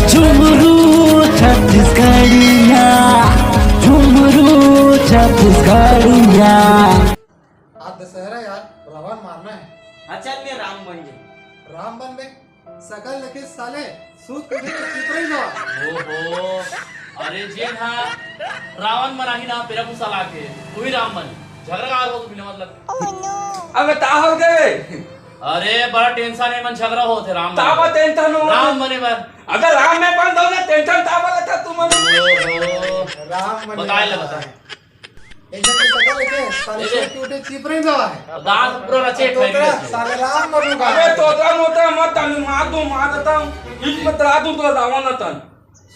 झुमरू छत्तीसगढ़िया, झुमरू छत्तीसगढ़िया। आज दशहरा यार, रावण मारना है। हाँ चल मैं राम बन गए। राम बन बे, सकल लेके साले सूत कुटे के चिपरे ही जावा। ओहो, अरे जे हा रावण मनाही ना पेरा कुसाला के वही राम बन झगड़ा का हो बिना मतलब। अबे ता हो गए। अरे बड़ा टेंशन है मन झगड़ा होते राम बने। तावा टेंशन हो राम बने बार अगर राम में बंद हो ना टेंशन तावा लेता तू मन। ओहो, राम बन बताए ले बताए एकदम के सकल लेके साले सूत कुटे चिपरे ही जावा है। दांत पूरा रचे तोतरा साले राम बनूंगा। अबे तोता मोता मत तन मार देता हूं इस में तरा दूं तो रावण तन।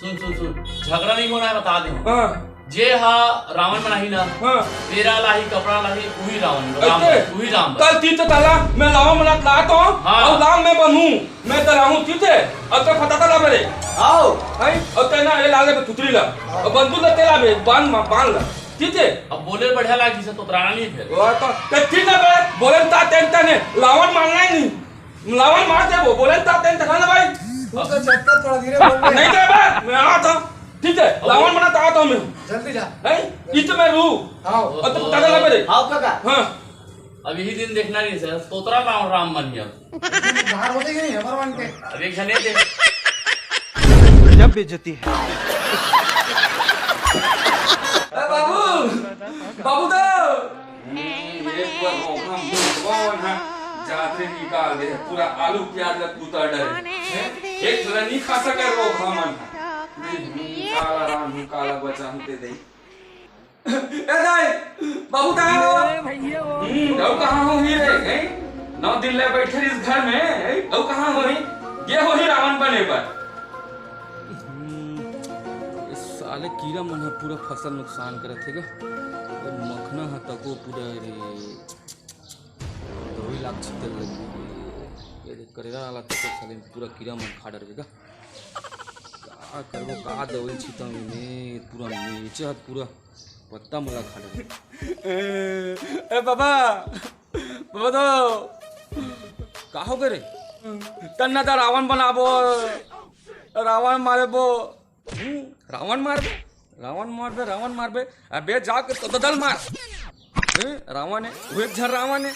सुन सुन सुन झगड़ा नहीं होना है बता दे। हां जे हा रावण मनाही ना हां तेरा लाही कपड़ा लाही वही रावण राम वही राम कल तीत ताला मैं लाओ मना ला तो और राम में बनूं मैं तो रहूं तीते अब तो पता ला मेरे आओ भाई और तेना ये लाले में तुतरी ला और बंदूक ले तेला में बांध ला तीते अब बोले बढ़िया लागी से तो त्राना नहीं फिर वो तो कच्ची ना बे बोले ता टेंशन है लावण मारना ही नहीं लावण मार दे वो बोले ता टेंशन ना भाई तू तो चटका थोड़ा धीरे बोल बे। नहीं दे बे मैं आता हूं ठीक है लावण मना ता आता हूं मैं जल्दी जा। है इत में रू आओ और तो पता ला मेरे आओ काका। हां अब यही दिन देखना नहीं सर तोतरा राम बन गया। बाहर हो जाएगी नहीं हमार बन के। अब एक जने थे जब बेइज्जती है। बाबू बाबू दो ये पूरा रोखा कौन है जाते निकाल दे पूरा आलू प्याज लग उतर डरे एक थोड़ा नहीं खा सके रोखा मन काला राम काला बचा हम दे दे ए दाई बाबू कहां हो अब कहां हो ही रे हैं 9 दिन ले बैठे इस घर में अब कहां हो ही ये हो ही रावण बने पर साले कीड़ा मन पूरा फसल नुकसान करत है गा मखना ह तको पूरा रे 2 लाख छितर लगी ये करेगा वाला तको साले पूरा कीड़ा मन खा डरेगा का करबो का दवाई छिता में पूरा नीचे पूरा पत्ता मला खा डरे ए बाबा बाबा तो का हो गरे तन्ना दा रावण बनाबो रावण मारबो रावण मारबे अबे जाके तो दल मार रावण है वो एक झर रावण है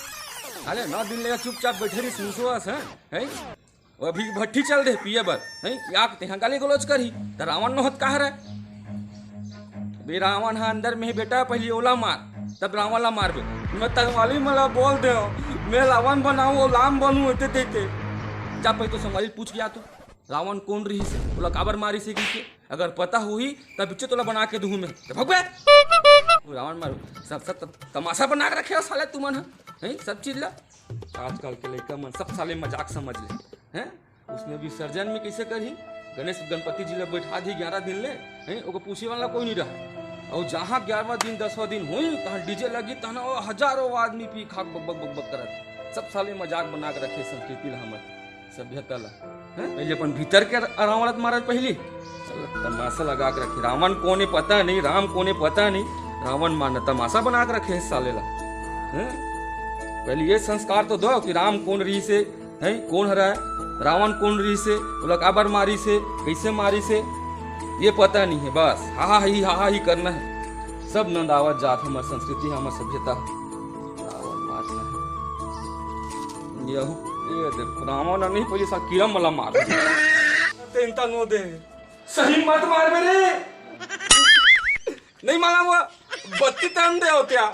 अरे 9 दिन लेगा चुपचाप बैठे रही सुनसुआस है वो अभी भट्टी चल दे पिए बर है क्या तेहा गाली गलोच करी त रावण न होत काहे रे बे रावण हा अंदर में बेटा पहले ओला मार तब रावण ला मारबे मैं तगवाली मला बोल दे मैं रावण बनाऊं लाम बनूं एते देते जा पे तो संभाली पूछ गया तू रावण कौन रही से बोला काबर मारी से की अगर पता हुई तब बिच्चे तोला बना के दूं मैं तो भगवे रावण मारो सब तमाशा बना के रखे हो साले तू मन है सब चीज ला आजकल के लड़का मन सब साले मजाक समझ ले हैं उसमें विसर्जन में कैसे करी गणेश गणपति जी ले बैठा दी 11 दिन ले हैं ओको पूछे वाला कोई नहीं रहा और जहाँ 11वां दिन 10वां दिन हुई तहाँ डीजे लगी तहाँ हजारों आदमी पी खा बक बक बक करत सब साले मजाक बना के रखे संस्कृति ला हमर सभ्यता ला पहले अपन भीतर के रावण मारत पहली तमाशा लगा के रखे रावण कोने पता नहीं राम कोने पता नहीं रावण मारना तमाशा बना के रखे साले ला पहले ये संस्कार तो दो कि राम कौन रही से है कौन हरा है रावण कौन रही से बोला काबर मारी से कैसे मारी से ये पता नहीं है बस हा ही करना है सब नंदावत जात हमार संस्कृति हमार सभ्यता रावण मारना है ये देखो रावण नहीं पहले सा कीड़ा मला मार तेंता नो दे सही मत मार मेरे नहीं माला वो बत्ती तन दे होत्या